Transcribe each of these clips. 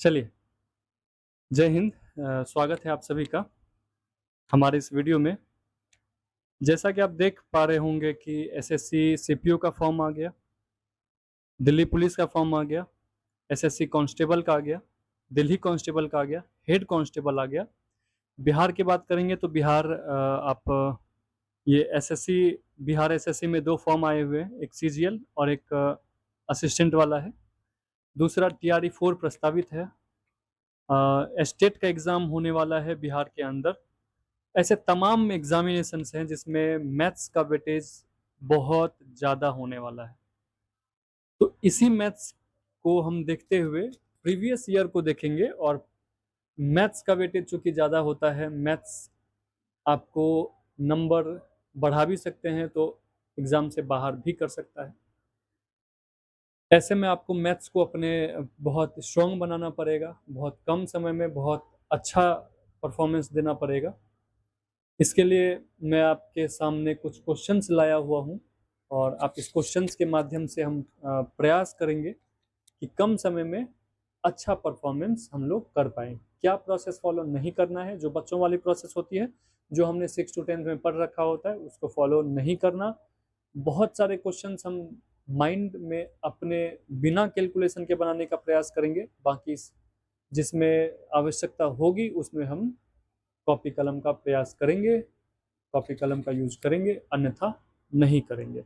चलिए, जय हिंद। स्वागत है आप सभी का हमारे इस वीडियो में। जैसा कि आप देख पा रहे होंगे कि एसएससी सीपीओ का फॉर्म आ गया, दिल्ली पुलिस का फॉर्म आ गया, एसएससी कांस्टेबल का आ गया, दिल्ली कांस्टेबल का आ गया, हेड कांस्टेबल आ गया। बिहार की बात करेंगे तो बिहार आप ये एसएससी बिहार एसएससी में 2 फॉर्म आए हुए हैं, एक सीजीएल और एक असिस्टेंट वाला है। दूसरा टीआरई 4 प्रस्तावित है। स्टेट का एग्ज़ाम होने वाला है बिहार के अंदर। ऐसे तमाम एग्जामिनेशंस हैं जिसमें मैथ्स का वेटेज बहुत ज़्यादा होने वाला है। तो इसी मैथ्स को हम देखते हुए प्रीवियस ईयर को देखेंगे और मैथ्स का वेटेज चूंकि ज़्यादा होता है, मैथ्स आपको नंबर बढ़ा भी सकते हैं तो एग्ज़ाम से बाहर भी कर सकता है। ऐसे में आपको मैथ्स को अपने बहुत स्ट्रॉन्ग बनाना पड़ेगा, बहुत कम समय में बहुत अच्छा परफॉर्मेंस देना पड़ेगा। इसके लिए मैं आपके सामने कुछ क्वेश्चंस लाया हुआ हूँ और आप इस क्वेश्चंस के माध्यम से हम प्रयास करेंगे कि कम समय में अच्छा परफॉर्मेंस हम लोग कर पाएँ। क्या प्रोसेस फॉलो नहीं करना है, जो बच्चों वाली प्रोसेस होती है, जो हमने 6 टू 10 में पढ़ रखा होता है, उसको फॉलो नहीं करना। बहुत सारे क्वेश्चंस हम माइंड में अपने बिना कैलकुलेशन के बनाने का प्रयास करेंगे, बाकी जिसमें आवश्यकता होगी उसमें हम कॉपी कलम का प्रयास करेंगे, कॉपी कलम का यूज करेंगे, अन्यथा नहीं करेंगे।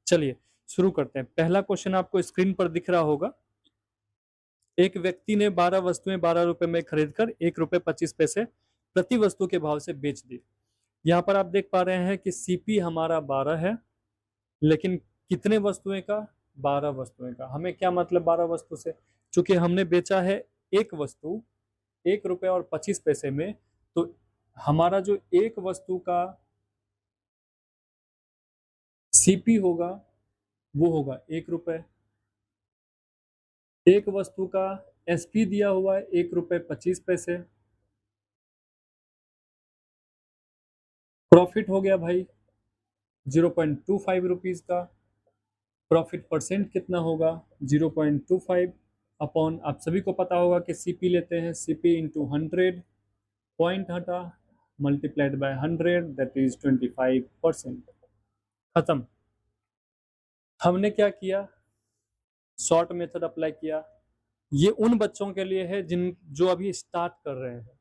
चलिए शुरू करते हैं। पहला क्वेश्चन आपको स्क्रीन पर दिख रहा होगा। एक व्यक्ति ने 12 वस्तुएं 12 रुपए में खरीदकर 1 रुपए 25 पैसे प्रति वस्तु के भाव से बेच दी। यहाँ पर आप देख पा रहे हैं कि सीपी हमारा 12 है, लेकिन कितने वस्तुएं का? 12 वस्तुएं का। हमें क्या मतलब 12 वस्तु से? चूंकि हमने बेचा है एक वस्तु 1 रुपए और 25 पैसे में, तो हमारा जो एक वस्तु का सीपी होगा वो होगा 1 रुपए। एक वस्तु का एसपी दिया हुआ है 1 रुपए 25 पैसे। प्रॉफिट हो गया भाई 0.25 रुपीज का। प्रॉफिट परसेंट कितना होगा? 0.25 अपॉन, आप सभी को पता होगा कि सीपी लेते हैं, सीपी इंटू 100, पॉइंट हटा, मल्टीप्लाइड बाय 100, दैट इज 25%। खत्म। हमने क्या किया? शॉर्ट मेथड अप्लाई किया। ये उन बच्चों के लिए है जो अभी स्टार्ट कर रहे हैं।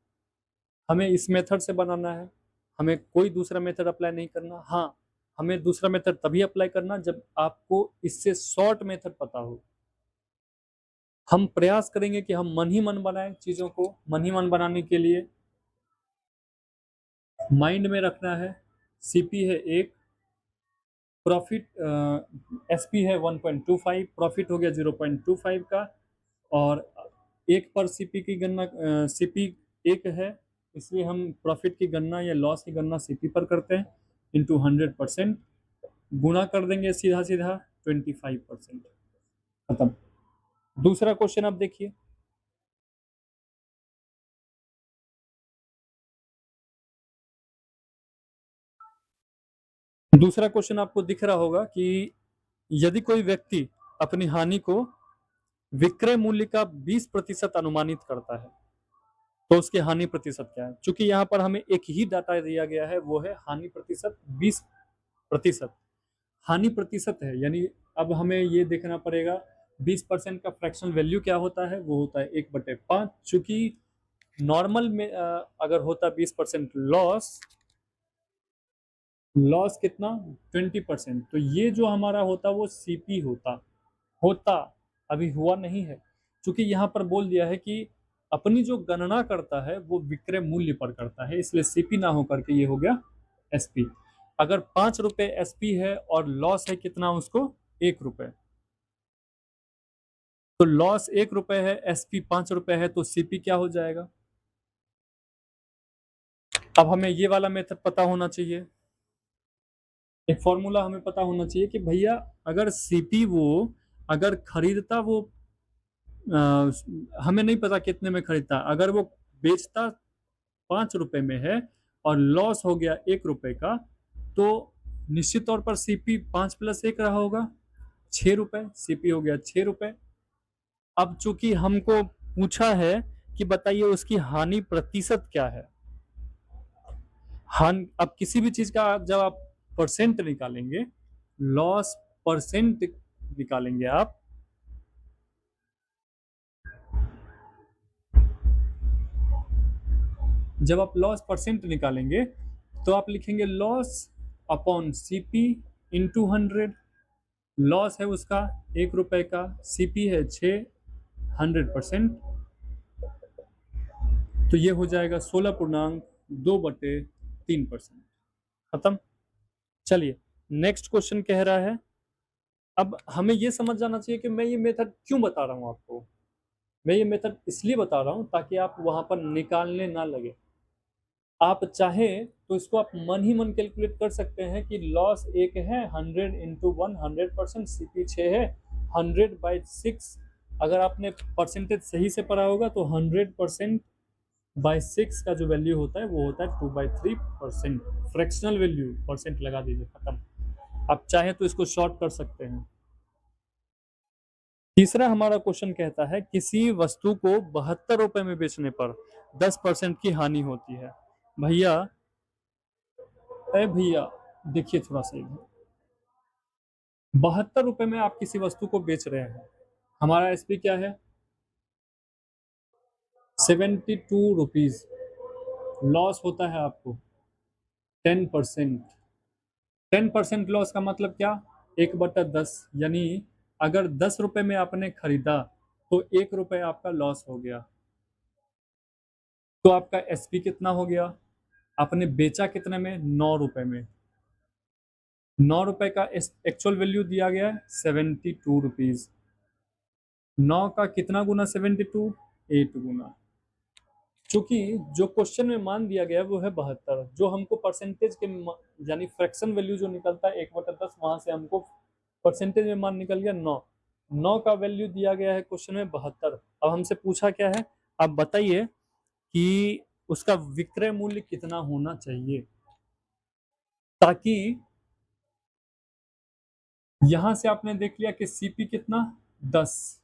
हमें इस मेथड से बनाना है, हमें कोई दूसरा मेथड अप्लाई नहीं करना। हाँ, हमें दूसरा मेथड तभी अप्लाई करना जब आपको इससे शॉर्ट मेथड पता हो। हम प्रयास करेंगे कि हम मन ही मन बनाएं चीजों को। मन ही मन बनाने के लिए माइंड में रखना है सीपी है 1, प्रॉफिट एसपी है 1.25, प्रॉफिट हो गया 0.25 का, और एक पर सीपी की गणना सीपी 1 है, इसलिए हम प्रॉफिट की गणना या लॉस की गणना सीपी पर करते हैं, इंटू 100%, गुणा कर देंगे सीधा सीधा 25%। खत्म। दूसरा क्वेश्चन आप देखिए। दूसरा क्वेश्चन आपको दिख रहा होगा कि यदि कोई व्यक्ति अपनी हानि को विक्रय मूल्य का 20% अनुमानित करता है तो उसकी हानि प्रतिशत क्या है? चूंकि यहाँ पर हमें एक ही डाटा दिया गया है, वो है हानि प्रतिशत 20%। हानि प्रतिशत है, यानी अब हमें ये देखना पड़ेगा 20% का फ्रैक्शनल वैल्यू क्या होता है? वो होता है 1/5। चूंकि नॉर्मल में अगर होता 20% लॉस, लॉस कितना? 20%। तो ये जो हमारा होता वो सीपी होता अभी हुआ नहीं है, क्योंकि यहाँ पर बोल दिया है कि अपनी जो गणना करता है वो विक्रय मूल्य पर करता है, इसलिए सीपी ना होकर के ये हो गया एसपी। अगर 5 रुपए एसपी है और लॉस है कितना उसको? 1 रुपए, तो लॉस 1 रुपए है, एसपी 5 रुपए है, तो सीपी क्या हो जाएगा? अब हमें ये वाला मेथड पता होना चाहिए, एक फॉर्मूला हमें पता होना चाहिए कि भैया अगर सीपी वो अगर खरीदता वो हमें नहीं पता कितने में खरीदता, अगर वो बेचता 5 रुपए में है और लॉस हो गया 1 रुपए का, तो निश्चित तौर पर सीपी 5+1 रहा होगा, 6 रुपए। सीपी हो गया 6 रुपए। अब चूंकि हमको पूछा है कि बताइए उसकी हानि प्रतिशत क्या है। अब किसी भी चीज का जब आप परसेंट निकालेंगे, लॉस परसेंट निकालेंगे आप, जब आप लॉस परसेंट निकालेंगे तो आप लिखेंगे loss upon CP into 100। Loss है उसका 1 रुपए का, सीपी है 6, 100%, तो ये हो जाएगा 16.2/3%। खत्म। चलिए नेक्स्ट क्वेश्चन कह रहा है, अब हमें ये समझ जाना चाहिए कि मैं ये मेथड क्यों बता रहा हूँ आपको। मैं ये मेथड इसलिए बता रहा हूँ ताकि आप वहां पर निकालने ना लगे। आप चाहें तो इसको आप मन ही मन कैलकुलेट कर सकते हैं कि लॉस 1 है, 100 इंटू 1 100%, सीपी 6 है, 100/6। अगर आपने परसेंटेज सही से पढ़ा होगा तो 100%/6 का जो वैल्यू होता है वो होता है 2/3%। फ्रैक्शनल वैल्यू परसेंट लगा दीजिए, खत्म। आप चाहें तो इसको शॉर्ट कर सकते हैं। तीसरा हमारा क्वेश्चन कहता है किसी वस्तु को 72 रुपए में बेचने पर 10% की हानि होती है। भैया भैया देखिए थोड़ा सा इधर, 72 रुपए में आप किसी वस्तु को बेच रहे हैं, हमारा एसपी क्या है 72 रुपीज। लॉस होता है आपको 10%। 10% लॉस का मतलब क्या, 1/10, यानी अगर 10 रुपए में आपने खरीदा तो 1 रुपए आपका लॉस हो गया, तो आपका एसपी कितना हो गया, आपने बेचा कितने में, 9 रुपए में। 9 रुपए का एक्चुअल वैल्यू दिया गया है 72 रुपीज। 9 का कितना गुना 72, 8 गुना। चूंकि जो क्वेश्चन में मान दिया गया है वो है 72, जो हमको परसेंटेज के यानी फ्रैक्शन वैल्यू जो निकलता है 1/10, वहां से हमको परसेंटेज में मान निकल गया 9। 9 का वैल्यू दिया गया है क्वेश्चन में 72। अब हमसे पूछा क्या है, आप बताइए कि उसका विक्रय मूल्य कितना होना चाहिए, ताकि यहां से आपने देख लिया कि सीपी कितना 10।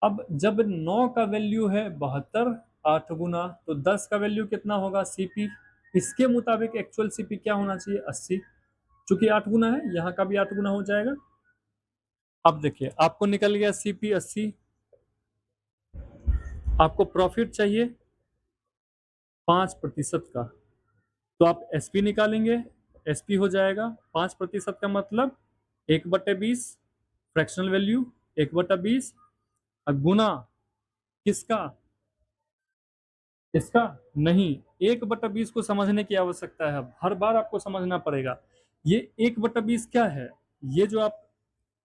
अब जब 9 का वैल्यू है 72, 8 गुना, तो 10 का वैल्यू कितना होगा सीपी, इसके मुताबिक एक्चुअल सीपी क्या होना चाहिए 80। चूंकि 8 गुना है, यहाँ का भी 8 गुना हो जाएगा। अब देखिए आपको निकल गया सीपी 80, आपको प्रॉफिट चाहिए 5% का, तो आप एसपी निकालेंगे। एसपी हो जाएगा 5% का मतलब 1/20, फ्रैक्शनल वैल्यू 1/20, गुना किसका, इसका नहीं। 1/20 को समझने की आवश्यकता है, हर बार आपको समझना पड़ेगा। ये 1/20 क्या है, ये जो आप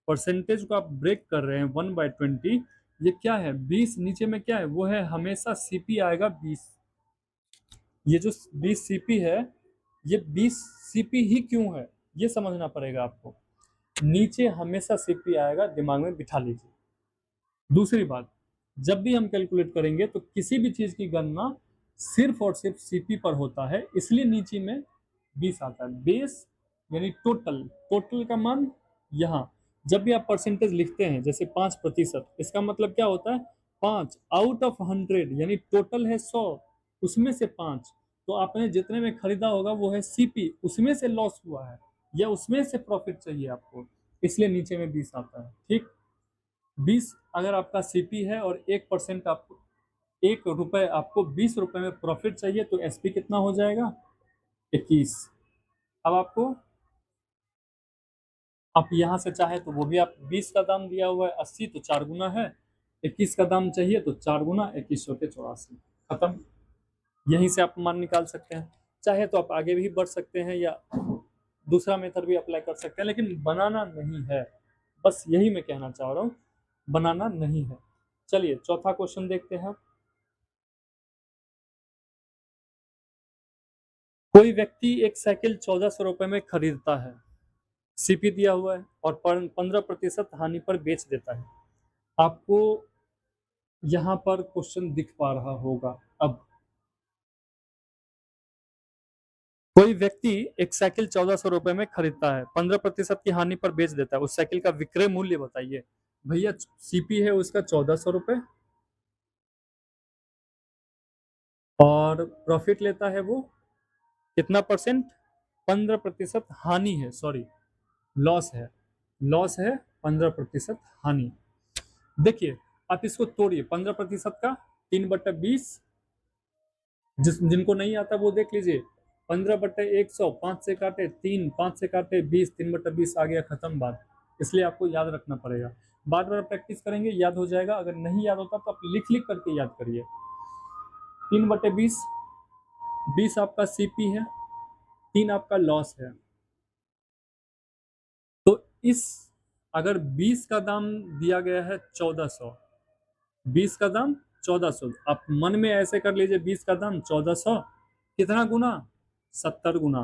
परसेंटेज को आप ब्रेक कर रहे हैं 1/20, ये क्या है 20, नीचे में क्या है वो है हमेशा सीपी आएगा 20। ये जो 20 सीपी है, ये 20 सीपी ही क्यों है ये समझना पड़ेगा आपको। नीचे हमेशा सीपी आएगा, दिमाग में बिठा लीजिए। दूसरी बात, जब भी हम कैलकुलेट करेंगे तो किसी भी चीज की गणना सिर्फ और सिर्फ सीपी पर होता है, इसलिए नीचे में 20 आता है। बेस यानी टोटल, टोटल का मान यहाँ, जब भी आप परसेंटेज लिखते हैं जैसे 5%, इसका मतलब क्या होता है 5 आउट ऑफ 100, यानी टोटल है 100, उसमें से 5, तो आपने जितने में खरीदा होगा वो है सीपी, उसमें से लॉस हुआ है या उसमें से प्रॉफिट चाहिए आपको, इसलिए नीचे में 20 आता है। ठीक, 20 अगर आपका सीपी है और 1% आपको, 1 रुपए आपको 20 रुपए में प्रॉफिट चाहिए, तो एसपी कितना हो जाएगा 21। अब आपको, आप यहाँ से चाहे तो वो भी आप 20 का दाम दिया हुआ है 80, तो 4 गुना है। 21 का दाम चाहिए तो 4 गुना 21 × 84, खत्म। यहीं से आप मान निकाल सकते हैं। चाहे तो आप आगे भी बढ़ सकते हैं या दूसरा मेथड भी अप्लाई कर सकते हैं, लेकिन बनाना नहीं है, बस यही मैं कहना चाह रहा हूँ, बनाना नहीं है। चलिए चौथा क्वेश्चन देखते हैं। कोई व्यक्ति एक साइकिल 1400 रुपए में खरीदता है, सीपी दिया हुआ है, और 15% हानि पर बेच देता है। आपको यहाँ पर क्वेश्चन दिख पा रहा होगा। अब कोई व्यक्ति एक साइकिल 1400 रुपए में खरीदता है, 15% की हानि पर बेच देता है, उस साइकिल का विक्रय मूल्य बताइए। भैया सीपी है उसका 1400 रुपए, और प्रॉफिट लेता है वो कितना परसेंट, 15% हानि है, सॉरी लॉस है, लॉस है 15% हानि। देखिए आप इसको तोड़िए, 15% का 3/20, जिनको नहीं आता वो देख लीजिए, 15/100, 5 से काटे 3, 5 से काटे 20, 3/20 आ गया, खत्म बात। इसलिए आपको याद रखना पड़ेगा, बार बार प्रैक्टिस करेंगे याद हो जाएगा, अगर नहीं याद होता तो आप लिख लिख करके याद करिए। 3/20, 20 आपका सीपी है, 3 आपका लॉस है। तो इस अगर 20 का दाम दिया गया है 1400, 20 का दाम 1400, आप मन में ऐसे कर लीजिए 20 का दाम 1400, कितना गुना, 70 गुना।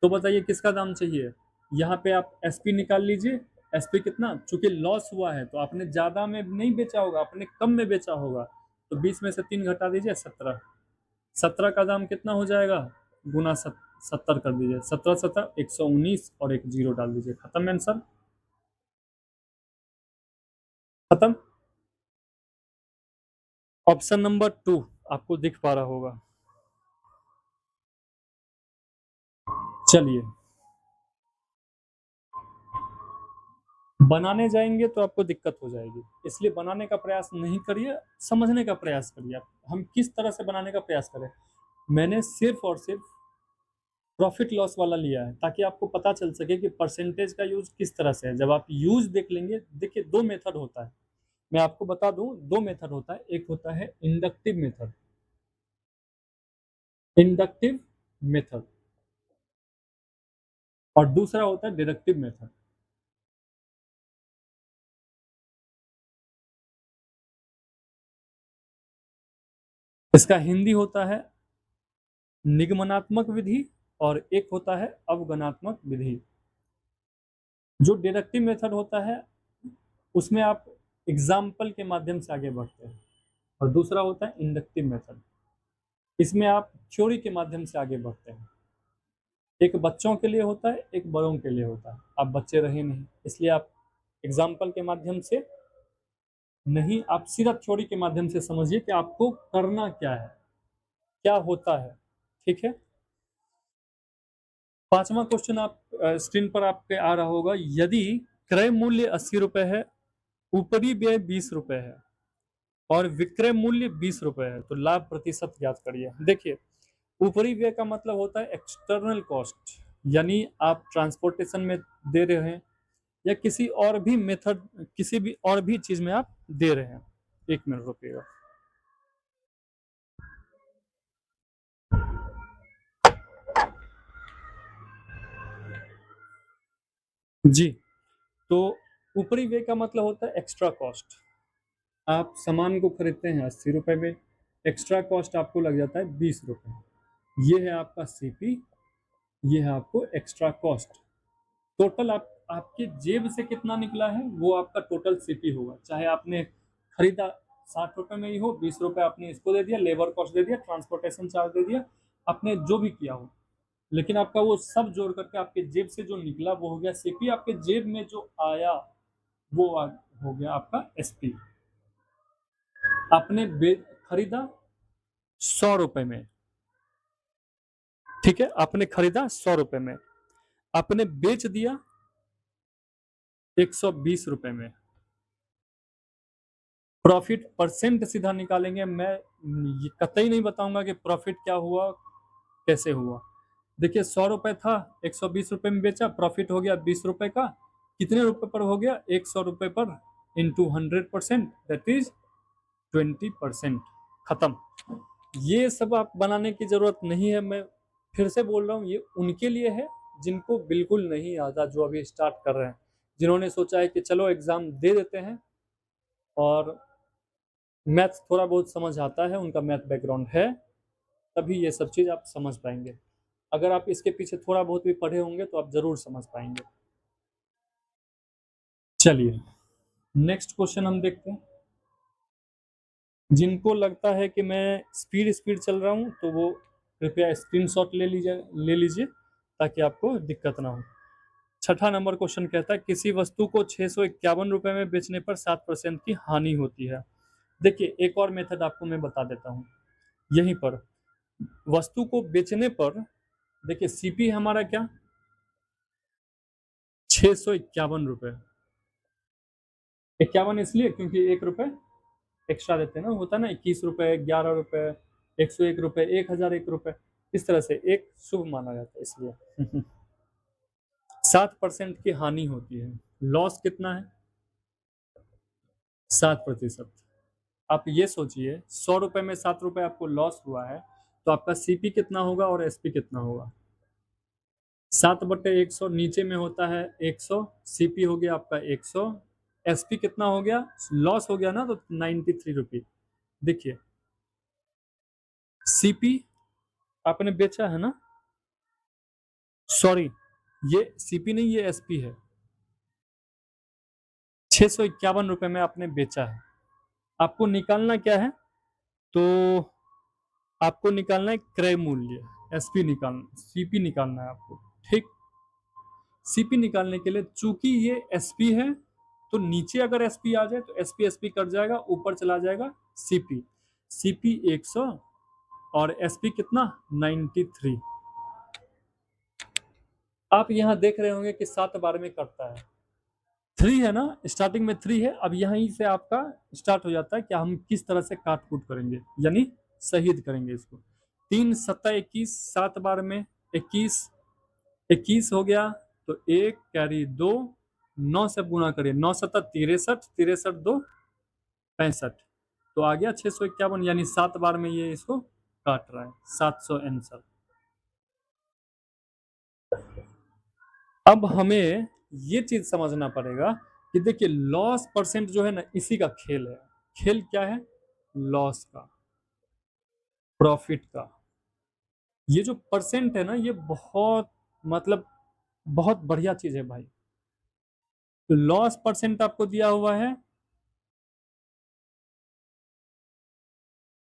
तो बताइए किसका दाम चाहिए, यहाँ पे आप एसपी निकाल लीजिए, एसपी कितना, चूंकि लॉस हुआ है तो आपने ज्यादा में नहीं बेचा होगा, आपने कम में बेचा होगा, तो 20 में से 3 घटा दीजिए, 17, 17 का दाम कितना हो जाएगा, गुना 70 कर दीजिए, 17 17 119 और एक जीरो डाल दीजिए, खत्म आंसर, खत्म। ऑप्शन नंबर 2 आपको दिख पा रहा होगा। चलिए बनाने जाएंगे तो आपको दिक्कत हो जाएगी, इसलिए बनाने का प्रयास नहीं करिए, समझने का प्रयास करिए आप, हम किस तरह से बनाने का प्रयास करें। मैंने सिर्फ और सिर्फ प्रॉफिट लॉस वाला लिया है ताकि आपको पता चल सके कि परसेंटेज का यूज किस तरह से है। जब आप यूज देख लेंगे, देखिए 2 मेथड होता है, मैं आपको बता दूं 2 मेथड होता है, एक होता है इंडक्टिव मेथड, इंडक्टिव मेथड, और दूसरा होता है डिडक्टिव मेथड। इसका हिंदी होता है निगमनात्मक विधि और एक होता है अवगणात्मक विधि। जो डिडक्टिव मेथड होता है उसमें आप एग्जाम्पल के माध्यम से आगे बढ़ते हैं, और दूसरा होता है इंडक्टिव मेथड, इसमें आप थ्योरी के माध्यम से आगे बढ़ते हैं। एक बच्चों के लिए होता है, एक बड़ों के लिए होता है, आप बच्चे रहे नहीं, इसलिए आप एग्जाम्पल के माध्यम से नहीं, आप सीधा थ्योरी के माध्यम से समझिए कि आपको करना क्या है, क्या होता है, ठीक है। पांचवा क्वेश्चन आप स्क्रीन पर आपके आ रहा होगा, यदि क्रय मूल्य 80 रुपए है, ऊपरी व्यय 20 रुपए है और विक्रय मूल्य 20 रुपए है, तो लाभ प्रतिशत ज्ञात करिए। देखिए ऊपरी व्यय का मतलब होता है एक्सटर्नल कॉस्ट, यानी आप ट्रांसपोर्टेशन में दे रहे हैं या किसी और भी मेथड, किसी भी और भी चीज में आप दे रहे हैं। 1 मिनट रुकिएगा। जी, तो ऊपरी व्यय का मतलब होता है एक्स्ट्रा कॉस्ट, आप सामान को खरीदते हैं 80 रुपए में, एक्स्ट्रा कॉस्ट आपको लग जाता है 20 रुपए, ये है आपका सीपी, ये है आपको एक्स्ट्रा कॉस्ट। टोटल आप आपके जेब से कितना निकला है वो आपका टोटल सीपी होगा, चाहे आपने खरीदा 60 रुपए में ही हो, 20 रुपए आपने इसको दे दिया, लेबर कॉस्ट दे दिया, ट्रांसपोर्टेशन चार्ज दे दिया, आपने जो भी किया हो, लेकिन आपका वो सब जोड़ करके आपके जेब से जो निकला वो हो गया सीपी, आपके जेब में जो आया वो हो गया आपका एसपी। आपने खरीदा 100 रुपए में, ठीक है, आपने खरीदा 100 रुपए में, आपने बेच दिया 120 रुपए में, प्रॉफिट परसेंट सीधा निकालेंगे, मैं ये कतई नहीं बताऊंगा कि प्रॉफिट क्या हुआ, कैसे हुआ। देखिए 100 रुपए था, 120 रुपए में बेचा, प्रॉफिट हो गया 20 रुपए का, कितने रुपए पर हो गया, 100 रुपए पर इंटू 100%, दैट इज 20%, खत्म। ये सब आप बनाने की जरूरत नहीं है, मैं फिर से बोल रहा हूँ, ये उनके लिए है जिनको बिल्कुल नहीं आता, जो अभी स्टार्ट कर रहे हैं, जिन्होंने सोचा है कि चलो एग्जाम दे देते हैं, और मैथ थोड़ा बहुत समझ आता है, उनका मैथ बैकग्राउंड है, तभी ये सब चीज़ आप समझ पाएंगे। अगर आप इसके पीछे थोड़ा बहुत भी पढ़े होंगे तो आप जरूर समझ पाएंगे। चलिए नेक्स्ट क्वेश्चन हम देखते हैं। जिनको लगता है कि मैं स्पीड स्पीड चल रहा हूँ तो वो कृपया स्क्रीनशॉट ले लीजिए ताकि आपको दिक्कत ना हो। छठा नंबर क्वेश्चन कहता है किसी वस्तु को 651 रुपए में बेचने पर 7% की हानि होती है। देखिए एक और मेथड आपको मैं बता देता हूँ यहीं पर, वस्तु को बेचने पर देखिए सीपी हमारा क्या 651 रुपए। 51 इसलिए क्योंकि 1 रुपए एक्स्ट्रा देते हैं ना, होता है ना 21 रुपए, 11 रुपए, 101 रुपए, 1001 रुपए, इस तरह से एक शुभ माना जाता है इसलिए। 7% की हानि होती है। लॉस कितना है 7%। आप ये सोचिए 100 रुपए में 7 रुपए आपको लॉस हुआ है तो आपका सीपी कितना होगा और एसपी कितना होगा। 7/100 नीचे में होता है 100, सीपी हो गया आपका 100, एसपी कितना हो गया, लॉस हो गया ना तो 93 रुपये। देखिए सीपी आपने बेचा है ना, सॉरी ये सीपी नहीं ये एसपी है। 651 रुपए में आपने बेचा है, आपको निकालना क्या है, तो आपको निकालना है क्रय मूल्य, एसपी निकालना, सीपी निकालना है आपको। ठीक, सीपी निकालने के लिए चूंकि ये एसपी है तो नीचे अगर एसपी आ जाए तो एसपी एसपी कट जाएगा, ऊपर चला जाएगा सीपी। सीपी 100 और एसपी कितना 93। आप यहां देख रहे होंगे कि 7 बार में कटता है, 3 है ना, स्टार्टिंग में 3 है। अब यहीं से आपका स्टार्ट हो जाता है कि हम किस तरह से काट कूट करेंगे, यानी शहीद करेंगे इसको। 3 सत्ता 21, 7 बार में 21, 21 हो गया तो 1 कैरी 2, 9 से गुणा करिए, 9 सत्ता 63, 63 2 65, तो आ गया 651, यानी 7 बार में ये इसको काट रहा है, 700 आंसर। अब हमें ये चीज समझना पड़ेगा कि देखिए लॉस परसेंट जो है ना इसी का खेल है। खेल क्या है, लॉस का, प्रॉफिट का। ये जो परसेंट है ना ये बहुत मतलब बहुत बढ़िया चीज है भाई। लॉस परसेंट आपको दिया हुआ है,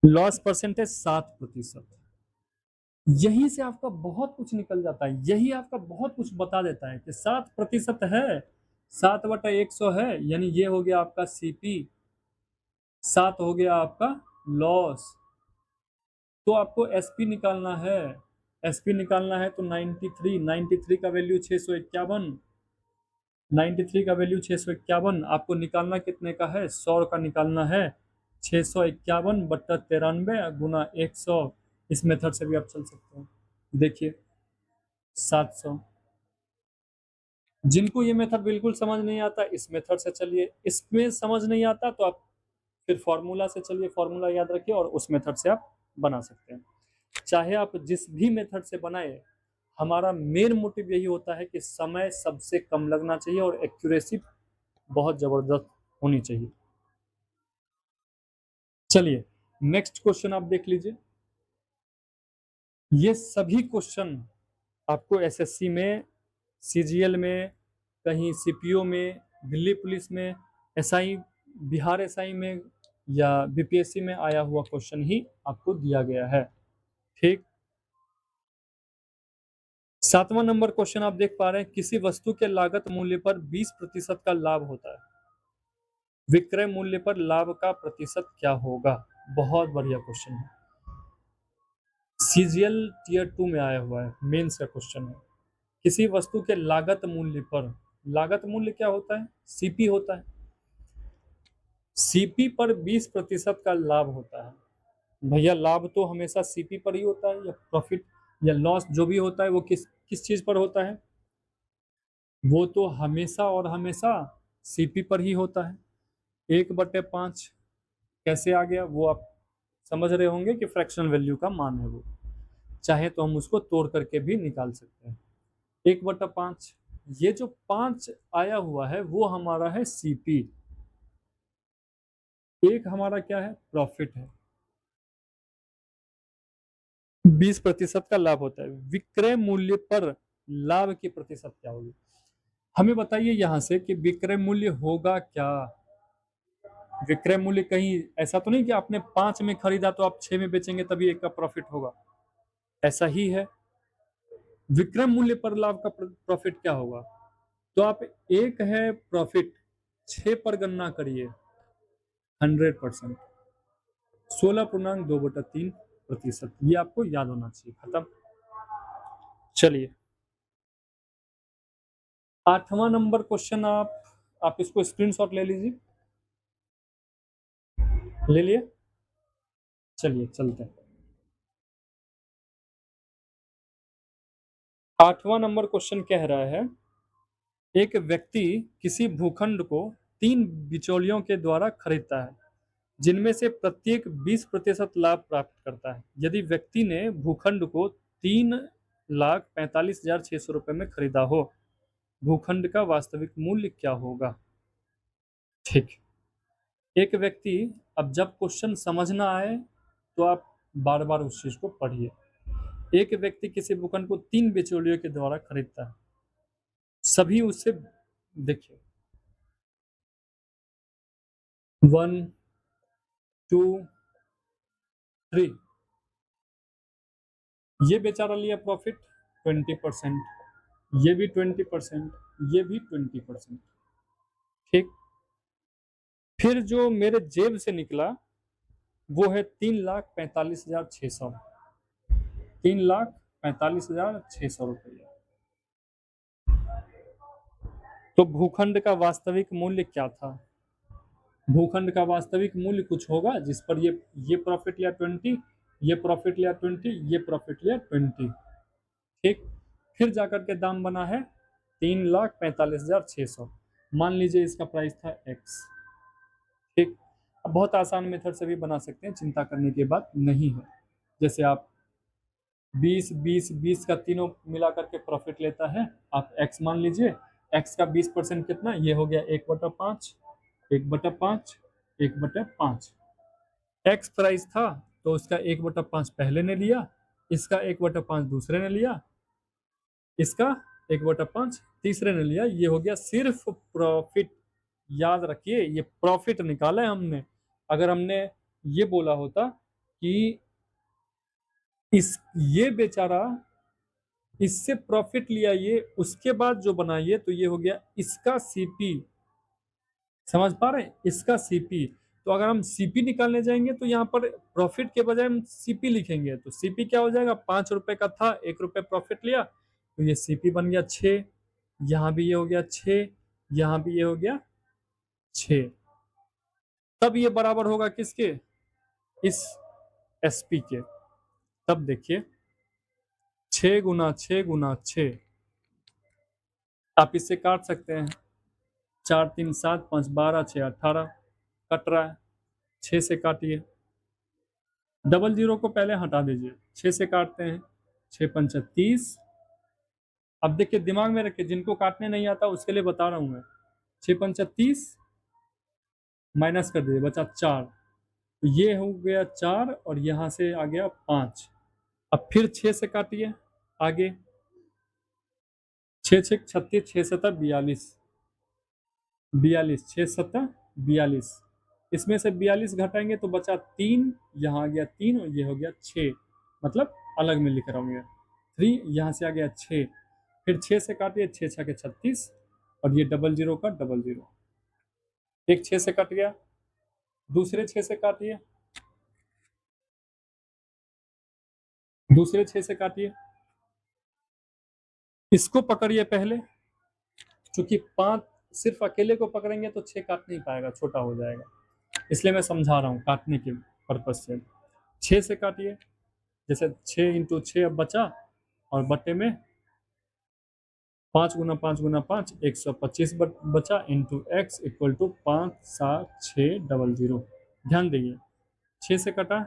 लॉस परसेंट है 7%। यहीं से आपका बहुत कुछ निकल जाता है, यही आपका बहुत कुछ बता देता है कि 7% है, 7/100 है, यानी ये हो गया आपका सीपी, 7 हो गया आपका लॉस। तो आपको एसपी निकालना है, एसपी निकालना है तो 93, 93 का वैल्यू 651, 93 का वैल्यू 651 आपको निकालना कितने का है, 100 का निकालना है। 651/93 गुना 100, इस मेथड से भी आप चल सकते हैं। देखिए 700। जिनको ये मेथड बिल्कुल समझ नहीं आता इस मेथड से चलिए, इसमें समझ नहीं आता तो आप फिर फॉर्मूला से चलिए, फॉर्मूला याद रखिए और उस मेथड से आप बना सकते हैं। चाहे आप जिस भी मेथड से बनाए, हमारा मेन मोटिव यही होता है कि समय सबसे कम लगना चाहिए और एक्यूरेसी बहुत जबरदस्त होनी चाहिए। चलिए नेक्स्ट क्वेश्चन आप देख लीजिए। ये सभी क्वेश्चन आपको एसएससी में, सीजीएल में, कहीं सीपीओ में, दिल्ली पुलिस में, एसआई, बिहार एसआई में या बीपीएससी में आया हुआ क्वेश्चन ही आपको दिया गया है। ठीक, 7वां नंबर क्वेश्चन आप देख पा रहे हैं, किसी वस्तु के लागत मूल्य पर 20% का लाभ होता है, विक्रय मूल्य पर लाभ का प्रतिशत क्या होगा। बहुत बढ़िया क्वेश्चन है, सीजीएल टीयर 2 में आया हुआ है, मेंस का क्वेश्चन है। किसी वस्तु के लागत मूल्य पर, लागत मूल्य क्या होता है, सीपी होता है, सीपी पर 20% का लाभ होता है। भैया लाभ तो हमेशा सीपी पर ही होता है, या प्रॉफिट या लॉस जो भी होता है वो किस किस चीज पर होता है, वो तो हमेशा और हमेशा सीपी पर ही होता है। 1/5 कैसे आ गया वो आप समझ रहे होंगे कि फ्रैक्शनल वैल्यू का मान है वो, चाहे तो हम उसको तोड़ करके भी निकाल सकते हैं। 1/5, ये जो 5 आया हुआ है वो हमारा है सीपी, एक हमारा क्या है, प्रॉफिट है। 20% का लाभ होता है, विक्रय मूल्य पर लाभ की प्रतिशत क्या होगी। हमें बताइए यहां से कि विक्रय मूल्य होगा क्या। विक्रय मूल्य कहीं ऐसा तो नहीं कि आपने 5 में खरीदा तो आप 6 में बेचेंगे तभी 1 का प्रॉफिट होगा, ऐसा ही है। विक्रय मूल्य पर लाभ का प्रॉफिट क्या होगा, तो आप एक है प्रॉफिट, 6 पर गणना करिए, 100%, 16.2/3, प्रतिशत, ये आपको याद होना चाहिए। खत्म। चलिए 8वां नंबर क्वेश्चन, आप इसको स्क्रीनशॉट ले लीजिए। ले लिए? चलिए चलते हैं। 8वां नंबर क्वेश्चन कह रहा है, एक व्यक्ति किसी भूखंड को 3 बिचौलियों के द्वारा खरीदता है, जिनमें से प्रत्येक 20% लाभ प्राप्त करता है। यदि व्यक्ति ने भूखंड को 3,45,600 रुपए में खरीदा हो, भूखंड का वास्तविक मूल्य क्या होगा? ठीक। एक व्यक्ति, अब जब क्वेश्चन समझ ना आए तो आप बार बार उस चीज को पढ़िए। एक व्यक्ति किसी भूखंड को 3 बिचौलियों के द्वारा खरीदता है, सभी उससे, देखिए 1 2 3, ये बेचारा लिया प्रॉफिट 20%, ये भी 20%, ये भी 20%। ठीक। फिर जो मेरे जेब से निकला वो है 3,45,600, 3,45,600 रुपया। तो भूखंड का वास्तविक मूल्य क्या था? भूखंड का वास्तविक मूल्य कुछ होगा जिस पर ये प्रॉफिट लिया 20, ये प्रॉफिट लिया 20, ये प्रॉफिट लिया 20। ठीक। फिर जाकर के दाम बना है 3,45,600। मान लीजिए इसका प्राइस था x। ठीक। अब बहुत आसान मेथड से भी बना सकते हैं, चिंता करने की बात नहीं है। जैसे आप 20 20 20 का तीनों मिला करके प्रॉफिट लेता है, आप x मान लीजिए। x का 20% कितना, ये हो गया 1/5, 1/5, 1/5। x प्राइस था तो उसका 1/5 पहले ने लिया, इसका 1/5 दूसरे ने लिया, इसका 1/5 तीसरे ने लिया। ये हो गया सिर्फ प्रॉफिट। याद रखिए, ये प्रॉफिट निकाला है हमने। अगर हमने ये बोला होता कि ये बेचारा इससे प्रॉफिट लिया, ये उसके बाद जो बना, ये तो ये हो गया इसका सीपी। समझ पा रहे हैं? इसका सीपी। तो अगर हम सीपी निकालने जाएंगे तो यहाँ पर प्रॉफिट के बजाय हम सीपी लिखेंगे, तो सीपी क्या हो जाएगा, 5 रुपए का था, 1 रुपए प्रॉफिट लिया, तो ये सीपी बन गया 6। यहाँ भी ये हो गया 6, यहाँ भी ये हो गया 6। तब ये बराबर होगा किसके, इस एसपी के। तब देखिए 6 गुना 6 गुना 6, आप इससे काट सकते हैं। 4 3 7 5 12 6 18 कट रहा है। 6 से काटिए, डबल जीरो को पहले हटा दीजिए। 6 से काटते हैं, 6 पंचा 30। अब देखिए दिमाग में रखिए, जिनको काटने नहीं आता उसके लिए बता रहा हूं मैं। 6 पंचा 30 माइनस कर दीजिए, बचा 4। तो ये हो गया 4 और यहां से आ गया 5। अब फिर 6 से काटिए आगे, 6 6 36, 6 7 42, 42, 6 7 42। इसमें से 42 घटाएंगे तो बचा 3, यहाँ आ गया 3 और ये हो गया 6, मतलब अलग में लिख रहा हूँ ये 3, यहाँ से आ गया 6। फिर 6 से काटिए, 6 6 के 36 और ये डबल जीरो का डबल जीरो। एक 6 से कट गया, दूसरे 6 से काटिए, दूसरे 6 से काटिए, इसको पकड़िए पहले, क्योंकि 5 सिर्फ अकेले को पकड़ेंगे तो 6 काट नहीं पाएगा, छोटा हो जाएगा, इसलिए मैं समझा रहा हूँ काटने के पर्पज से। 6 से काटिए, जैसे 6 इंटू 6 अब बचा, और बट्टे में 5 गुना 5 गुना 5, 125 बचा, into X equal to 5 7 6 double zero. ध्यान दीजिए 6 से कटा,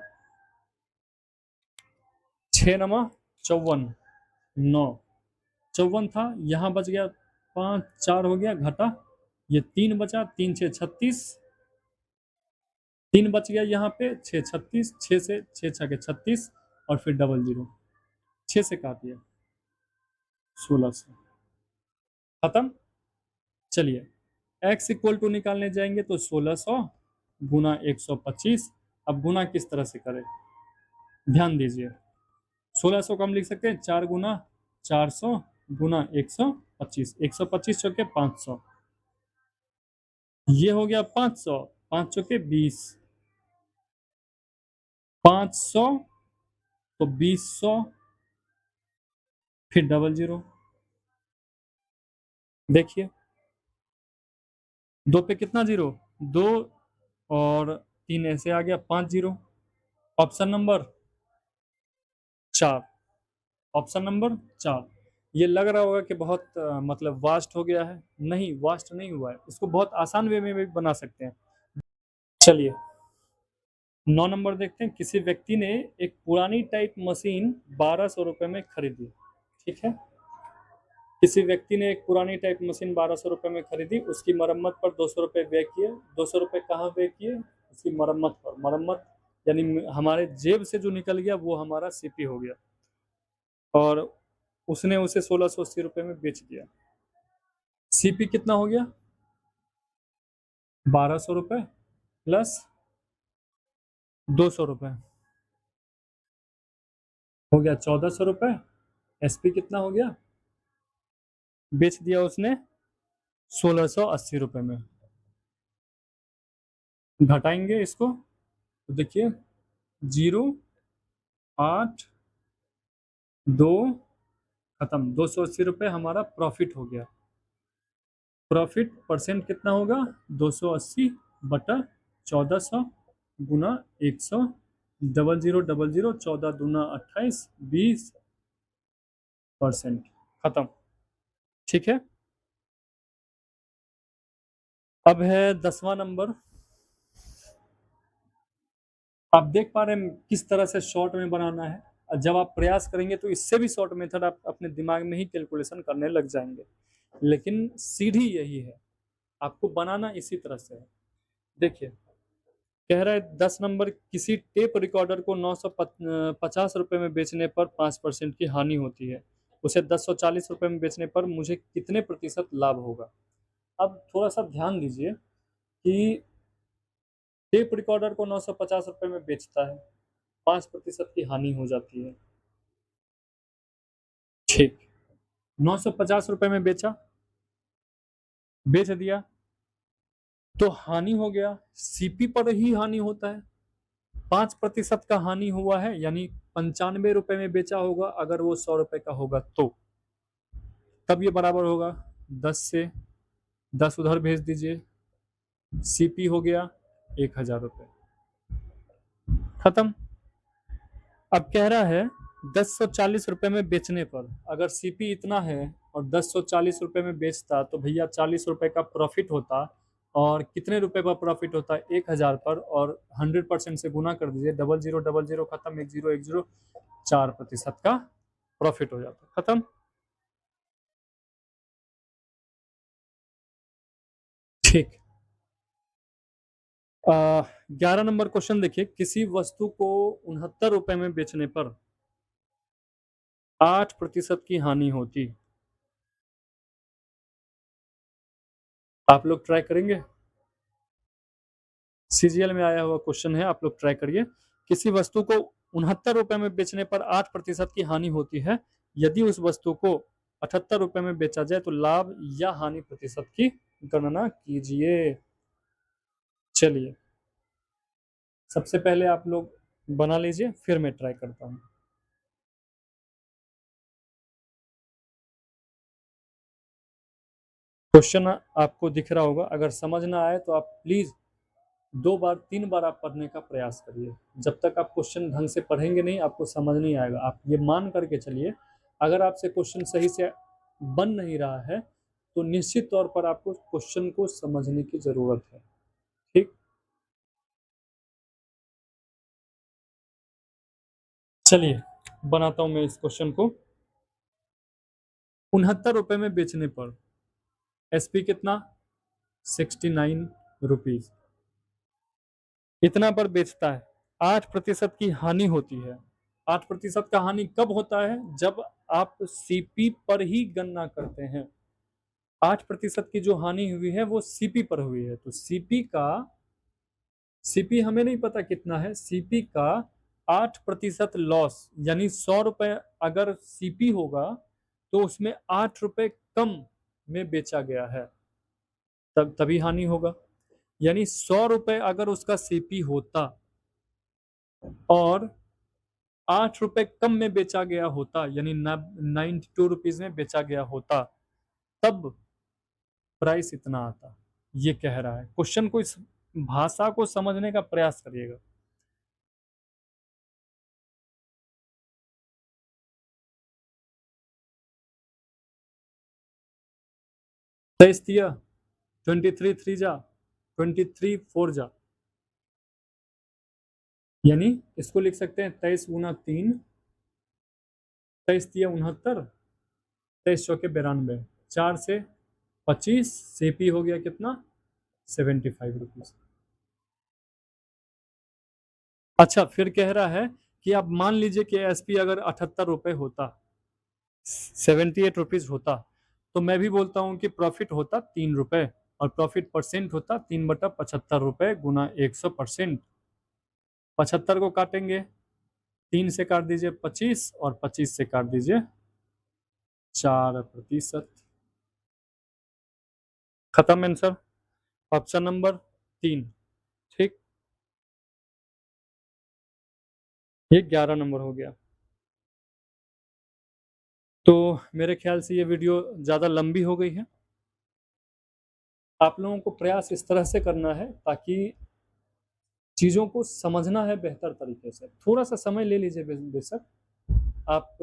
6 नमा 54, 9 54 था, यहाँ बच गया 5 4 हो गया घटा, ये 3 बचा, 3 6 36, 3 बच गया यहाँ पे, 6 36, 6 से 6 6 के 36 और फिर डबल जीरो। 6 से काटिए, 1600। खत्म। चलिए x इक्वल टू निकालने जाएंगे तो 1600 गुना 125। अब गुना किस तरह से करें, ध्यान दीजिए। 1600 को हम लिख सकते हैं 4 गुना 400 गुना 125, 125 चौके 500, ये हो गया 500, 5 चौके 20, 500 तो 2000 फिर 00, देखिए 2 पे कितना जीरो, 2 और 3 ऐसे आ गया, 5 zero. Option number 4, option number 4। ये लग रहा होगा कि बहुत मतलब वास्ट हो गया है, नहीं वास्ट नहीं हुआ है, इसको बहुत आसान वे में भी बना सकते हैं। चलिए 9 नंबर देखते हैं। किसी व्यक्ति ने एक पुरानी टाइप मशीन 1200 रुपए में खरीदी, ठीक है। किसी व्यक्ति ने एक पुरानी टाइप मशीन 1200 रुपए में खरीदी, उसकी मरम्मत पर 200 रुपए व्यय किए। 200 रुपए कहाँ व्यय किए, उसकी मरम्मत पर। मरम्मत यानी हमारे जेब से जो निकल गया वो हमारा सीपी हो गया, और उसने उसे 1680 रुपए में बेच दिया। सीपी कितना हो गया, 1200 रुपए प्लस 200 रुपए हो गया 1400 रुपए। एसपी कितना हो गया, बेच दिया उसने 1680 रुपए में। घटाएंगे इसको तो देखिए 0, 8, 2 खत्म। 280 रुपये हमारा प्रॉफिट हो गया। प्रॉफिट परसेंट कितना होगा, 280 बटा 1400 गुना 100, 0000, 14 दूना 28, 20%। खत्म, ठीक है। अब है 10वां नंबर। आप देख पा रहे हैं किस तरह से शॉर्ट में बनाना है। जब आप प्रयास करेंगे तो इससे भी शॉर्ट मेथड आप अपने दिमाग में ही कैलकुलेशन करने लग जाएंगे, लेकिन सीधी यही है, आपको बनाना इसी तरह से है। देखिए कह रहा है 10 नंबर, किसी टेप रिकॉर्डर को 950 रुपए में बेचने पर 5% की हानि होती है, उसे 1040 रुपए में बेचने पर मुझे कितने प्रतिशत लाभ होगा। अब थोड़ा सा ध्यान दीजिए कि टेप रिकॉर्डर को 950 रुपए में बेचता है, 5% की हानि हो जाती है, ठीक। 950 रुपए में बेचा, बेच दिया तो हानि हो गया, सीपी पर ही हानि होता है। 5% का हानि हुआ है, यानी 95 रुपए में बेचा होगा, अगर वो 100 रुपए का होगा तो तब ये बराबर होगा 10 से 10 उधर भेज दीजिए, सीपी हो गया 1000 रुपये। खत्म। अब कह रहा है 1040 रुपए में बेचने पर, अगर सीपी इतना है और 1040 रुपए में बेचता तो भैया 40 रुपए का प्रॉफिट होता, और कितने रुपए का प्रॉफिट होता है, 1000 पर, और 100% से गुना कर दीजिए, 0000 खत्म, 1010, 4% का प्रॉफिट हो जाता। खत्म, ठीक। 11 नंबर क्वेश्चन देखिए। किसी वस्तु को 69 रुपए में बेचने पर 8% की हानि होती, आप लोग ट्राई करेंगे। सीजीएल में आया हुआ क्वेश्चन है, आप लोग ट्राई करिए। किसी वस्तु को 69 रुपए में बेचने पर 8% की हानि होती है, यदि उस वस्तु को 78 रुपए में बेचा जाए तो लाभ या हानि प्रतिशत की गणना कीजिए। चलिए सबसे पहले आप लोग बना लीजिए, फिर मैं ट्राई करता हूँ। क्वेश्चन आपको दिख रहा होगा, अगर समझ ना आए तो आप प्लीज 2 बार 3 बार आप पढ़ने का प्रयास करिए। जब तक आप क्वेश्चन ढंग से पढ़ेंगे नहीं, आपको समझ नहीं आएगा। आप ये मान करके चलिए, अगर आपसे क्वेश्चन सही से बन नहीं रहा है तो निश्चित तौर पर आपको क्वेश्चन को समझने की जरूरत है, ठीक। चलिए बनाता हूं मैं इस क्वेश्चन को। 69 रुपए में बेचने पर एसपी कितना, 69 रुपीज, इतना पर बेचता है, 8% की हानि होती है। 8% का हानि कब होता है, जब आप सीपी पर ही गणना करते हैं। 8% की जो हानि हुई है वो सीपी पर हुई है, तो सीपी हमें नहीं पता कितना है, सीपी का 8% लॉस, यानी 100 रुपए अगर सीपी होगा तो उसमें 8 रुपए कम में बेचा गया है, तब तभी हानि होगा। यानी 100 रुपए अगर उसका सीपी होता और ₹8 कम में बेचा गया होता, यानी 92 रुपीज़ में बेचा गया होता, तब प्राइस इतना आता। ये कह रहा है। क्वेश्चन को, इस भाषा को समझने का प्रयास करिएगा। तेईस तिया 23 3 जा 23 4 जा, यानी इसको लिख सकते हैं 23 गुना 3, 23 तिया 69, 23 चौके 92, 4 से 25, सीपी हो गया कितना 75 रुपीज। अच्छा, फिर कह रहा है कि आप मान लीजिए कि एसपी अगर 78 रुपए होता, 78 रुपीज होता, तो मैं भी बोलता हूँ कि प्रॉफिट होता 3 रुपए, और प्रॉफिट परसेंट होता 3/75 रुपए गुना 100%। 75 को काटेंगे, 3 से काट दीजिए 25, और 25 से काट दीजिए 4%। खत्म आंसर, ऑप्शन नंबर 3। ठीक, ये 11 नंबर हो गया। तो मेरे ख्याल से ये वीडियो ज़्यादा लंबी हो गई है। आप लोगों को प्रयास इस तरह से करना है ताकि चीज़ों को समझना है बेहतर तरीके से। थोड़ा सा समय ले लीजिए बेशक। आप,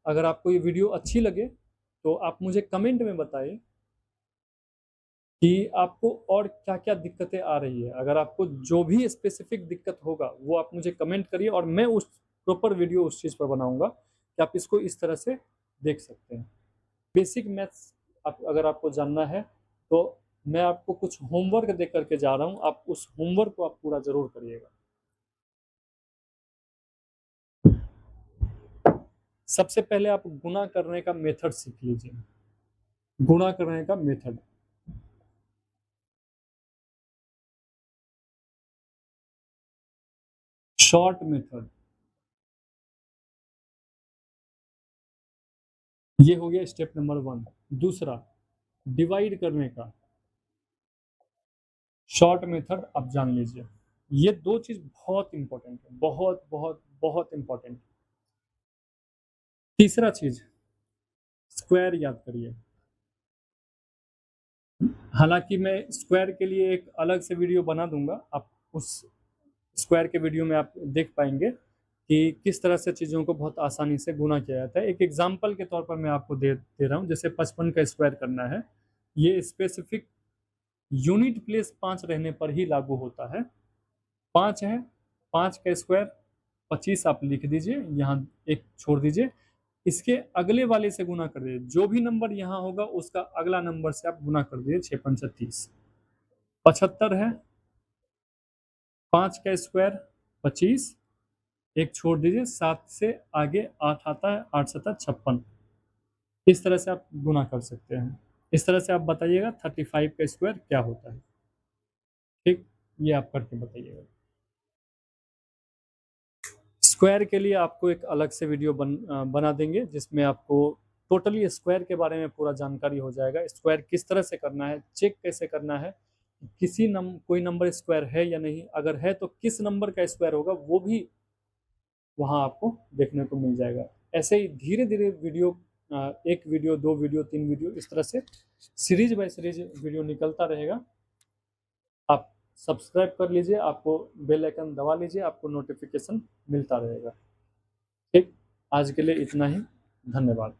अगर आपको ये वीडियो अच्छी लगे तो आप मुझे कमेंट में बताइए कि आपको और क्या-क्या दिक्कतें आ रही है। अगर आपको जो भी स्पेसिफिक दिक्कत होगा वो आप मुझे कमेंट करिए, और मैं उस प्रॉपर वीडियो उस चीज़ पर बनाऊंगा कि आप इसको इस तरह से देख सकते हैं। बेसिक मैथ्स आप अगर आपको जानना है तो मैं आपको कुछ होमवर्क दे करके जा रहा हूँ, आप उस होमवर्क को आप पूरा ज़रूर करिएगा। सबसे पहले आप गुणा करने का मेथड सीख लीजिए। गुणा करने का मेथड, शॉर्ट मेथड, ये हो गया स्टेप नंबर 1। दूसरा, डिवाइड करने का शॉर्ट मेथड आप जान लीजिए। ये दो चीज बहुत इंपॉर्टेंट है, बहुत बहुत बहुत इंपॉर्टेंट। तीसरा चीज, स्क्वायर याद करिए। हालांकि मैं स्क्वायर के लिए एक अलग से वीडियो बना दूंगा, आप उस स्क्वायर के वीडियो में आप देख पाएंगे कि किस तरह से चीज़ों को बहुत आसानी से गुना किया जाता है। एक एग्जाम्पल के तौर पर मैं आपको दे रहा हूँ। जैसे 55 का स्क्वायर करना है, ये स्पेसिफिक यूनिट प्लेस 5 रहने पर ही लागू होता है। 5 है, 5 का स्क्वायर 25 आप लिख दीजिए, यहाँ एक छोड़ दीजिए, इसके अगले वाले से गुना कर दीजिए। जो भी नंबर यहाँ होगा उसका अगला नंबर से आप गुना कर दीजिए। 6 पंचा 30, 75 है, 5 का स्क्वायर 25, एक छोड़ दीजिए, 7 से आगे 8 आता है, 8 सता 56। इस तरह से आप गुना कर सकते हैं। इस तरह से आप बताइएगा 35 का स्क्वायर क्या होता है। ठीक, ये आप करके बताइएगा। स्क्वायर के लिए आपको एक अलग से वीडियो बना देंगे जिसमें आपको टोटली स्क्वायर के बारे में पूरा जानकारी हो जाएगा। स्क्वायर किस तरह से करना है, चेक कैसे करना है, कोई नंबर स्क्वायर है या नहीं, अगर है तो किस नंबर का स्क्वायर होगा, वो भी वहाँ आपको देखने को मिल जाएगा। ऐसे ही धीरे धीरे वीडियो, एक वीडियो, 2 वीडियो, 3 वीडियो, इस तरह से सीरीज बाय सीरीज वीडियो निकलता रहेगा। आप सब्सक्राइब कर लीजिए, आपको बेल आइकन दबा लीजिए, आपको नोटिफिकेशन मिलता रहेगा। ठीक, आज के लिए इतना ही। धन्यवाद।